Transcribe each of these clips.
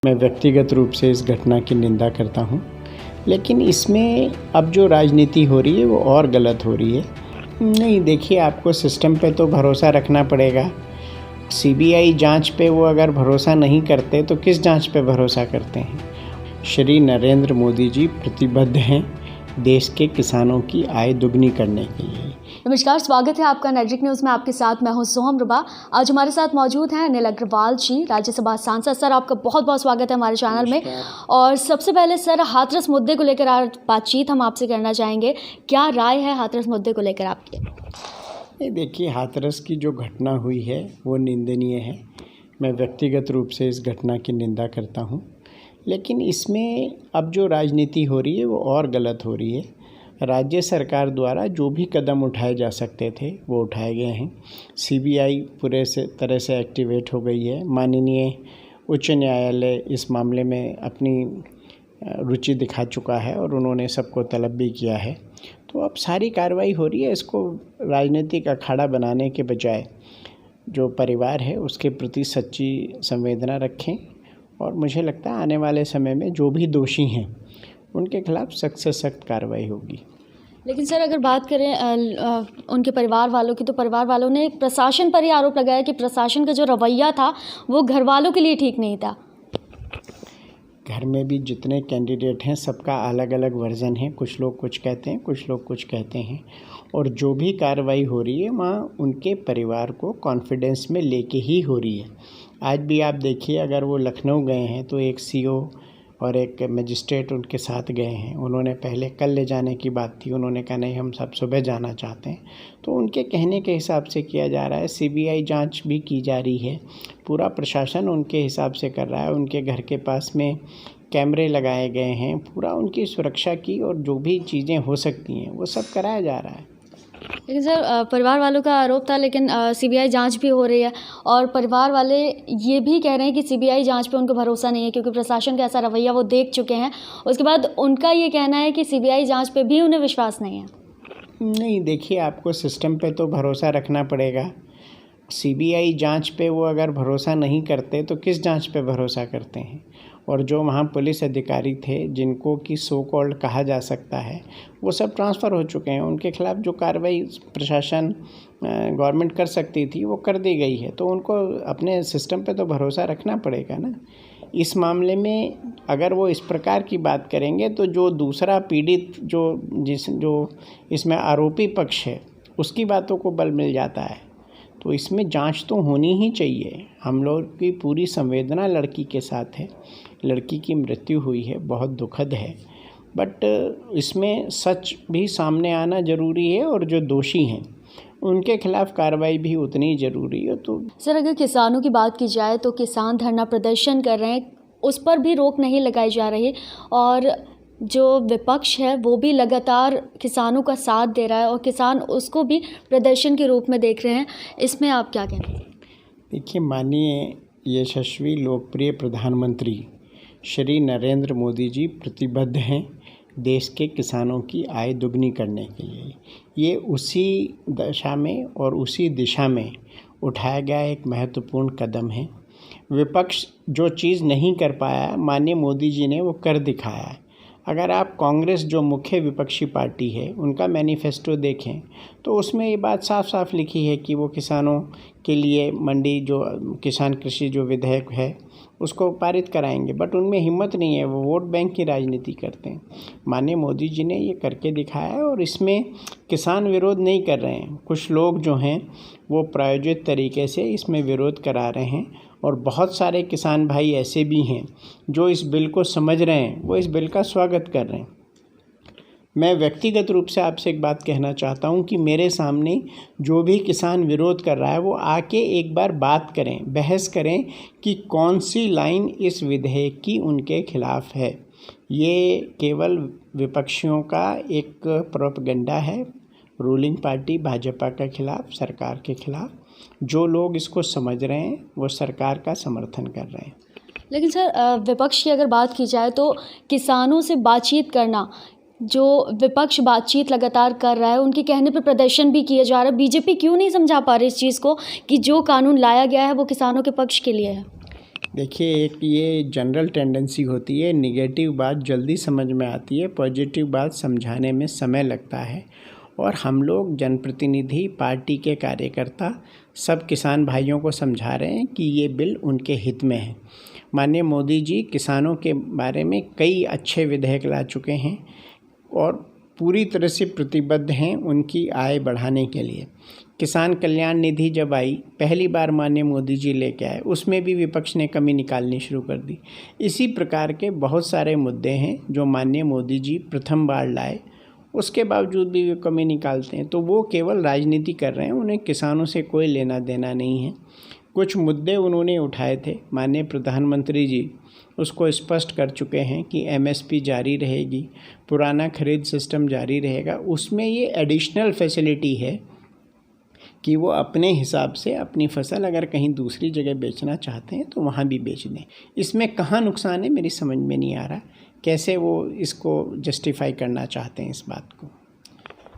मैं व्यक्तिगत रूप से इस घटना की निंदा करता हूँ, लेकिन इसमें अब जो राजनीति हो रही है वो और गलत हो रही है। नहीं, देखिए, आपको सिस्टम पे तो भरोसा रखना पड़ेगा। सीबीआई जांच पे वो अगर भरोसा नहीं करते तो किस जांच पे भरोसा करते हैं? श्री नरेंद्र मोदी जी प्रतिबद्ध हैं देश के किसानों की आय दुगनी करने के लिए। नमस्कार, स्वागत है आपका नैजिक न्यूज़ में। आपके साथ मैं हूं सोहम रुबा। आज हमारे साथ मौजूद हैं अनिल अग्रवाल जी, राज्यसभा सांसद। सर, आपका बहुत बहुत स्वागत है हमारे चैनल में। और सबसे पहले सर, हाथरस मुद्दे को लेकर आज बातचीत हम आपसे करना चाहेंगे। क्या राय है हाथरस मुद्दे को लेकर आपकी? देखिए, हाथरस की जो घटना हुई है वो निंदनीय है। मैं व्यक्तिगत रूप से इस घटना की निंदा करता हूँ, लेकिन इसमें अब जो राजनीति हो रही है वो और गलत हो रही है। राज्य सरकार द्वारा जो भी कदम उठाए जा सकते थे वो उठाए गए हैं। सीबीआई पूरे तरह से एक्टिवेट हो गई है। माननीय उच्च न्यायालय इस मामले में अपनी रुचि दिखा चुका है और उन्होंने सबको तलब भी किया है। तो अब सारी कार्रवाई हो रही है। इसको राजनीतिक अखाड़ा बनाने के बजाय जो परिवार है उसके प्रति सच्ची संवेदना रखें, और मुझे लगता है आने वाले समय में जो भी दोषी हैं उनके खिलाफ सख्त से सख्त कार्रवाई होगी। लेकिन सर, अगर बात करें उनके परिवार वालों की, तो परिवार वालों ने प्रशासन पर ही आरोप लगाया कि प्रशासन का जो रवैया था वो घर वालों के लिए ठीक नहीं था। घर में भी जितने कैंडिडेट हैं सबका अलग अलग वर्जन है। कुछ लोग कुछ कहते हैं, कुछ लोग कुछ कहते हैं, और जो भी कार्रवाई हो रही है वहाँ उनके परिवार को कॉन्फिडेंस में लेके ही हो रही है। आज भी आप देखिए, अगर वो लखनऊ गए हैं तो एक सीओ और एक मजिस्ट्रेट उनके साथ गए हैं। उन्होंने पहले कल ले जाने की बात थी, उन्होंने कहा नहीं, हम सब सुबह जाना चाहते हैं। तो उनके कहने के हिसाब से किया जा रहा है। सीबीआई जांच भी की जा रही है। पूरा प्रशासन उनके हिसाब से कर रहा है। उनके घर के पास में कैमरे लगाए गए हैं। पूरा उनकी सुरक्षा की और जो भी चीज़ें हो सकती हैं वो सब कराया जा रहा है। लेकिन सर, परिवार वालों का आरोप था, लेकिन सीबीआई जांच भी हो रही है और परिवार वाले ये भी कह रहे हैं कि सीबीआई जांच पे उनको भरोसा नहीं है, क्योंकि प्रशासन का ऐसा रवैया वो देख चुके हैं। उसके बाद उनका ये कहना है कि सीबीआई जांच पे भी उन्हें विश्वास नहीं है। नहीं, देखिए, आपको सिस्टम पे तो भरोसा रखना पड़ेगा। सीबीआई जांच पे वो अगर भरोसा नहीं करते तो किस जांच पे भरोसा करते हैं? और जो वहाँ पुलिस अधिकारी थे जिनको कि सो कॉल्ड कहा जा सकता है, वो सब ट्रांसफ़र हो चुके हैं। उनके खिलाफ जो कार्रवाई प्रशासन गवर्नमेंट कर सकती थी वो कर दी गई है। तो उनको अपने सिस्टम पे तो भरोसा रखना पड़ेगा ना। इस मामले में अगर वो इस प्रकार की बात करेंगे तो जो दूसरा पीड़ित जो इसमें आरोपी पक्ष है उसकी बातों को बल मिल जाता है। तो इसमें जांच तो होनी ही चाहिए। हम लोग की पूरी संवेदना लड़की के साथ है। लड़की की मृत्यु हुई है, बहुत दुखद है, बट इसमें सच भी सामने आना ज़रूरी है, और जो दोषी हैं उनके खिलाफ कार्रवाई भी उतनी ज़रूरी है। तो सर, अगर किसानों की बात की जाए तो किसान धरना प्रदर्शन कर रहे हैं, उस पर भी रोक नहीं लगाई जा रही, और जो विपक्ष है वो भी लगातार किसानों का साथ दे रहा है और किसान उसको भी प्रदर्शन के रूप में देख रहे हैं। इसमें आप क्या कहते हैं? देखिए, माननीय यशस्वी लोकप्रिय प्रधानमंत्री श्री नरेंद्र मोदी जी प्रतिबद्ध हैं देश के किसानों की आय दुगनी करने के लिए। ये उसी दशा में और उसी दिशा में उठाया गया एक महत्वपूर्ण कदम है। विपक्ष जो चीज़ नहीं कर पाया, माननीय मोदी जी ने वो कर दिखाया है। अगर आप कांग्रेस जो मुख्य विपक्षी पार्टी है उनका मैनिफेस्टो देखें तो उसमें ये बात साफ साफ लिखी है कि वो किसानों के लिए मंडी जो किसान कृषि जो विधेयक है उसको पारित कराएंगे, बट उनमें हिम्मत नहीं है। वो वोट बैंक की राजनीति करते हैं। माननीय मोदी जी ने ये करके दिखाया है, और इसमें किसान विरोध नहीं कर रहे हैं। कुछ लोग जो हैं वो प्रायोजित तरीके से इसमें विरोध करा रहे हैं, और बहुत सारे किसान भाई ऐसे भी हैं जो इस बिल को समझ रहे हैं, वो इस बिल का स्वागत कर रहे हैं। मैं व्यक्तिगत रूप से आपसे एक बात कहना चाहता हूं कि मेरे सामने जो भी किसान विरोध कर रहा है वो आके एक बार बात करें, बहस करें कि कौन सी लाइन इस विधेयक की उनके खिलाफ है। ये केवल विपक्षियों का एक प्रोपेगेंडा है, रूलिंग पार्टी भाजपा के खिलाफ, सरकार के खिलाफ। जो लोग इसको समझ रहे हैं वो सरकार का समर्थन कर रहे हैं। लेकिन सर, विपक्ष की अगर बात की जाए तो किसानों से बातचीत करना, जो विपक्ष बातचीत लगातार कर रहा है, उनके कहने पर प्रदर्शन भी किया जा रहा है। बीजेपी क्यों नहीं समझा पा रही इस चीज़ को कि जो कानून लाया गया है वो किसानों के पक्ष के लिए है? देखिए, एक ये जनरल टेंडेंसी होती है, नेगेटिव बात जल्दी समझ में आती है, पॉजिटिव बात समझाने में समय लगता है। और हम लोग जनप्रतिनिधि, पार्टी के कार्यकर्ता सब किसान भाइयों को समझा रहे हैं कि ये बिल उनके हित में है। माननीय मोदी जी किसानों के बारे में कई अच्छे विधेयक ला चुके हैं और पूरी तरह से प्रतिबद्ध हैं उनकी आय बढ़ाने के लिए। किसान कल्याण निधि जब आई, पहली बार माननीय मोदी जी लेके आए, उसमें भी विपक्ष ने कमी निकालनी शुरू कर दी। इसी प्रकार के बहुत सारे मुद्दे हैं जो माननीय मोदी जी प्रथम बार लाए, उसके बावजूद भी वे कमी निकालते हैं। तो वो केवल राजनीति कर रहे हैं, उन्हें किसानों से कोई लेना देना नहीं है। कुछ मुद्दे उन्होंने उठाए थे, माननीय प्रधानमंत्री जी उसको स्पष्ट कर चुके हैं कि एमएसपी जारी रहेगी, पुराना खरीद सिस्टम जारी रहेगा। उसमें ये एडिशनल फैसिलिटी है कि वो अपने हिसाब से अपनी फसल अगर कहीं दूसरी जगह बेचना चाहते हैं तो वहाँ भी बेच दें। इसमें कहाँ नुकसान है मेरी समझ में नहीं आ रहा, कैसे वो इसको जस्टिफाई करना चाहते हैं इस बात को।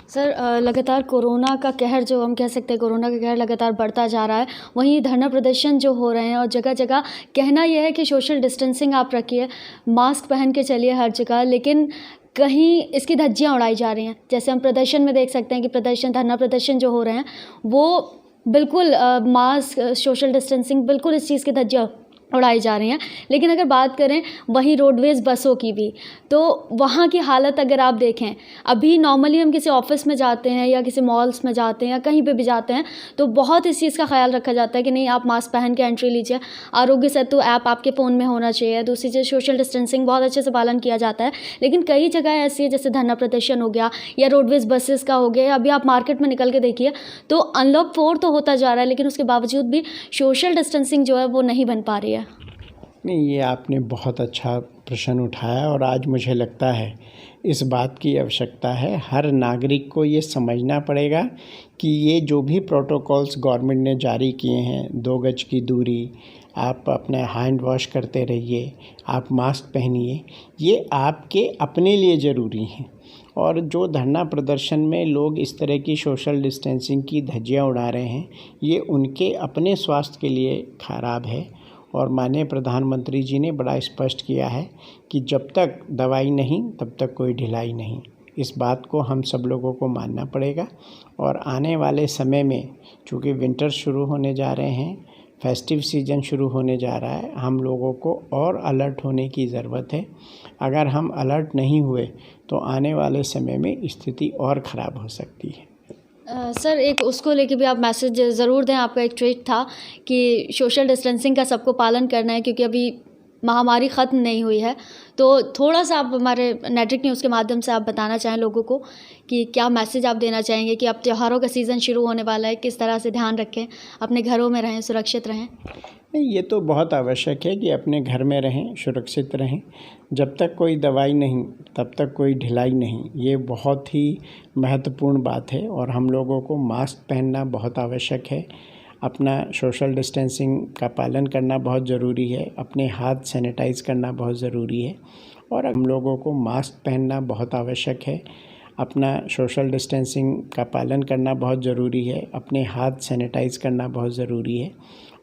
सर, लगातार कोरोना का कहर, जो हम कह सकते हैं कोरोना का कहर लगातार बढ़ता जा रहा है, वहीं धरना प्रदर्शन जो हो रहे हैं और जगह जगह कहना यह है कि सोशल डिस्टेंसिंग आप रखिए, मास्क पहन के चलिए हर जगह, लेकिन कहीं इसकी धज्जियां उड़ाई जा रही हैं। जैसे हम प्रदर्शन में देख सकते हैं कि धरना प्रदर्शन जो हो रहे हैं वो बिल्कुल मास्क, सोशल डिस्टेंसिंग, बिल्कुल इस चीज़ की धज्जियां उड़ाई जा रही हैं। लेकिन अगर बात करें वहीं रोडवेज़ बसों की भी, तो वहाँ की हालत अगर आप देखें, अभी नॉर्मली हम किसी ऑफिस में जाते हैं या किसी मॉल्स में जाते हैं या कहीं पे भी जाते हैं तो बहुत इस चीज़ का ख्याल रखा जाता है कि नहीं, आप मास्क पहन के एंट्री लीजिए, आरोग्य सेतु ऐप आपके फ़ोन में होना चाहिए, दूसरी चीज़ सोशल डिस्टेंसिंग बहुत अच्छे से पालन किया जाता है। लेकिन कई जगह ऐसी है, जैसे धरना प्रदर्शन हो गया या रोडवेज़ बसेस का हो गया, अभी आप मार्केट में निकल के देखिए तो अनलॉक 4 तो होता जा रहा है, लेकिन उसके बावजूद भी सोशल डिस्टेंसिंग जो है वो नहीं बन पा रही है। नहीं, ये आपने बहुत अच्छा प्रश्न उठाया और आज मुझे लगता है इस बात की आवश्यकता है, हर नागरिक को ये समझना पड़ेगा कि ये जो भी प्रोटोकॉल्स गवर्नमेंट ने जारी किए हैं, 2 गज की दूरी, आप अपना हैंड वॉश करते रहिए, आप मास्क पहनिए, ये आपके अपने लिए ज़रूरी हैं। और जो धरना प्रदर्शन में लोग इस तरह की सोशल डिस्टेंसिंग की धज्जियां उड़ा रहे हैं, ये उनके अपने स्वास्थ्य के लिए खराब है। और माननीय प्रधानमंत्री जी ने बड़ा स्पष्ट किया है कि जब तक दवाई नहीं तब तक कोई ढिलाई नहीं। इस बात को हम सब लोगों को मानना पड़ेगा। और आने वाले समय में चूँकि विंटर शुरू होने जा रहे हैं, फेस्टिव सीज़न शुरू होने जा रहा है, हम लोगों को और अलर्ट होने की ज़रूरत है। अगर हम अलर्ट नहीं हुए तो आने वाले समय में स्थिति और ख़राब हो सकती है। सर, एक उसको लेके भी आप मैसेज ज़रूर दें। आपका एक ट्वीट था कि सोशल डिस्टेंसिंग का सबको पालन करना है क्योंकि अभी महामारी ख़त्म नहीं हुई है। तो थोड़ा सा आप हमारे नेट्रिक न्यूज़ के माध्यम से आप बताना चाहें लोगों को कि क्या मैसेज आप देना चाहेंगे कि अब त्योहारों का सीज़न शुरू होने वाला है, किस तरह से ध्यान रखें, अपने घरों में रहें, सुरक्षित रहें? नहीं, ये तो बहुत आवश्यक है कि अपने घर में रहें, सुरक्षित रहें। जब तक कोई दवाई नहीं तब तक कोई ढिलाई नहीं, ये बहुत ही महत्वपूर्ण बात है। और हम लोगों को मास्क पहनना बहुत आवश्यक है, अपना सोशल डिस्टेंसिंग का पालन करना बहुत ज़रूरी है, अपने हाथ सैनिटाइज़ करना बहुत ज़रूरी है। और हम लोगों को मास्क पहनना बहुत आवश्यक है, अपना सोशल डिस्टेंसिंग का पालन करना बहुत ज़रूरी है, अपने हाथ सैनिटाइज़ करना बहुत ज़रूरी है।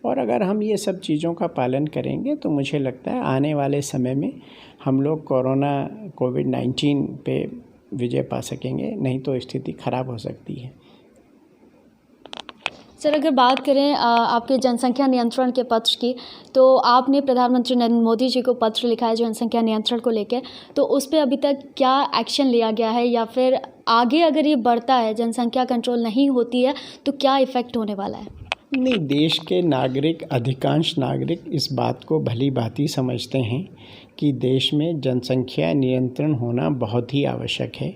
और अगर हम ये सब चीज़ों का पालन करेंगे तो मुझे लगता है आने वाले समय में हम लोग कोविड-19 पे विजय पा सकेंगे, नहीं तो स्थिति ख़राब हो सकती है। सर, अगर बात करें आपके जनसंख्या नियंत्रण के पत्र की, तो आपने प्रधानमंत्री नरेंद्र मोदी जी को पत्र लिखा है जनसंख्या नियंत्रण को लेकर, तो उस पर अभी तक क्या एक्शन लिया गया है या फिर आगे अगर ये बढ़ता है, जनसंख्या कंट्रोल नहीं होती है, तो क्या इफ़ेक्ट होने वाला है? नहीं, देश के नागरिक, अधिकांश नागरिक इस बात को भली भांति समझते हैं कि देश में जनसंख्या नियंत्रण होना बहुत ही आवश्यक है।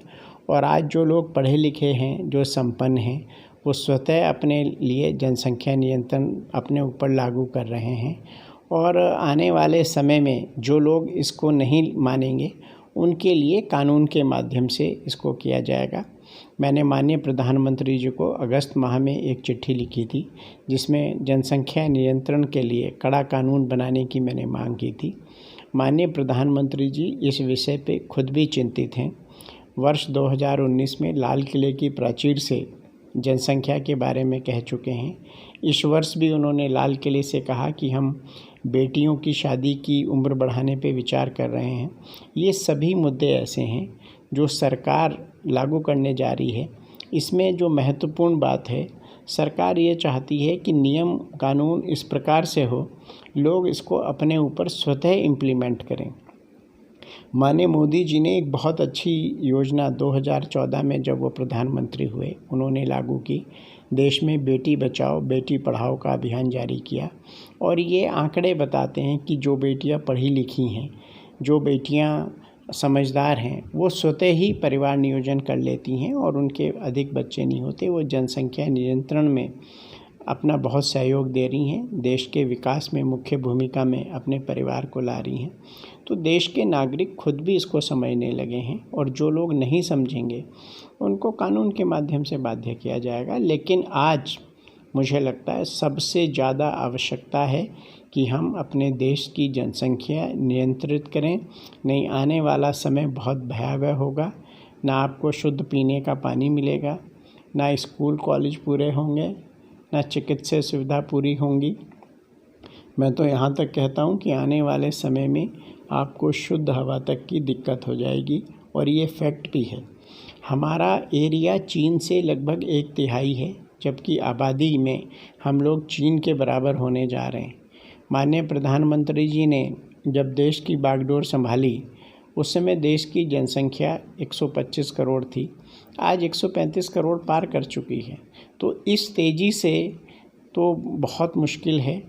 और आज जो लोग पढ़े लिखे हैं, जो संपन्न हैं, वो स्वतः अपने लिए जनसंख्या नियंत्रण अपने ऊपर लागू कर रहे हैं। और आने वाले समय में जो लोग इसको नहीं मानेंगे उनके लिए कानून के माध्यम से इसको किया जाएगा। मैंने माननीय प्रधानमंत्री जी को अगस्त माह में एक चिट्ठी लिखी थी जिसमें जनसंख्या नियंत्रण के लिए कड़ा कानून बनाने की मैंने मांग की थी। माननीय प्रधानमंत्री जी इस विषय पे खुद भी चिंतित हैं। वर्ष 2019 में लाल किले की प्राचीर से जनसंख्या के बारे में कह चुके हैं। इस वर्ष भी उन्होंने लाल किले से कहा कि हम बेटियों की शादी की उम्र बढ़ाने पे विचार कर रहे हैं। ये सभी मुद्दे ऐसे हैं जो सरकार लागू करने जा रही है। इसमें जो महत्वपूर्ण बात है, सरकार ये चाहती है कि नियम कानून इस प्रकार से हो, लोग इसको अपने ऊपर स्वतः इम्प्लीमेंट करें। माननीय मोदी जी ने एक बहुत अच्छी योजना 2014 में जब वो प्रधानमंत्री हुए, उन्होंने लागू की। देश में बेटी बचाओ बेटी पढ़ाओ का अभियान जारी किया और ये आंकड़े बताते हैं कि जो बेटियां पढ़ी लिखी हैं, जो बेटियां समझदार हैं, वो स्वतः ही परिवार नियोजन कर लेती हैं और उनके अधिक बच्चे नहीं होते। वो जनसंख्या नियंत्रण में अपना बहुत सहयोग दे रही हैं, देश के विकास में मुख्य भूमिका में अपने परिवार को ला रही हैं। तो देश के नागरिक खुद भी इसको समझने लगे हैं और जो लोग नहीं समझेंगे उनको कानून के माध्यम से बाध्य किया जाएगा। लेकिन आज मुझे लगता है सबसे ज़्यादा आवश्यकता है कि हम अपने देश की जनसंख्या नियंत्रित करें। नहीं, आने वाला समय बहुत भयावह होगा। ना आपको शुद्ध पीने का पानी मिलेगा, ना स्कूल कॉलेज पूरे होंगे, ना चिकित्सा सुविधा पूरी होंगी। मैं तो यहाँ तक कहता हूँ कि आने वाले समय में आपको शुद्ध हवा तक की दिक्कत हो जाएगी और ये फैक्ट भी है। हमारा एरिया चीन से लगभग 1/3 है, जबकि आबादी में हम लोग चीन के बराबर होने जा रहे हैं। माननीय प्रधानमंत्री जी ने जब देश की बागडोर संभाली, उस समय देश की जनसंख्या 125 करोड़ थी, आज 135 करोड़ पार कर चुकी है। तो इस तेज़ी से तो बहुत मुश्किल है।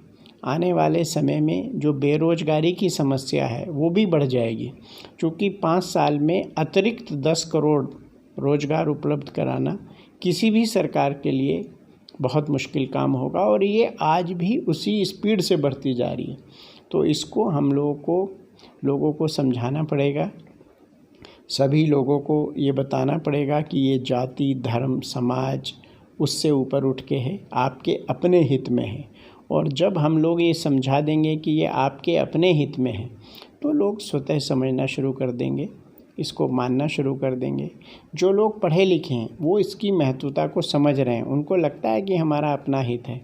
आने वाले समय में जो बेरोज़गारी की समस्या है वो भी बढ़ जाएगी, क्योंकि 5 साल में अतिरिक्त 10 करोड़ रोज़गार उपलब्ध कराना किसी भी सरकार के लिए बहुत मुश्किल काम होगा और ये आज भी उसी स्पीड से बढ़ती जा रही है। तो इसको हम लोगों को समझाना पड़ेगा। सभी लोगों को ये बताना पड़ेगा कि ये जाति, धर्म, समाज उससे ऊपर उठ के है, आपके अपने हित में है। और जब हम लोग ये समझा देंगे कि ये आपके अपने हित में है, तो लोग स्वतः समझना शुरू कर देंगे, इसको मानना शुरू कर देंगे। जो लोग पढ़े लिखे हैं वो इसकी महत्वता को समझ रहे हैं, उनको लगता है कि हमारा अपना हित है।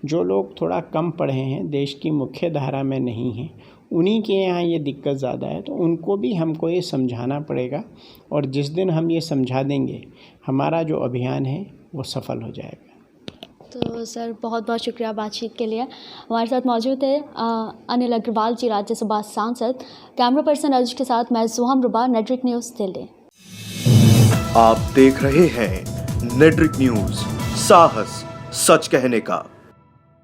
जो लोग थोड़ा कम पढ़े हैं, देश की मुख्य धारा में नहीं हैं, उन्हीं के यहाँ ये दिक्कत ज़्यादा है। तो उनको भी हमको ये समझाना पड़ेगा और जिस दिन हम ये समझा देंगे, हमारा जो अभियान है वो सफल हो जाएगा। तो सर बहुत बहुत शुक्रिया बातचीत के लिए। हमारे साथ मौजूद है अनिल अग्रवाल जी, राज्यसभा सांसद। कैमरा पर्सन अर्ज के साथ मैं सोहम रुबा, नेटरिक न्यूज़ दिल्ली। आप देख रहे हैं नेटरिक न्यूज़, साहस सच कहने का।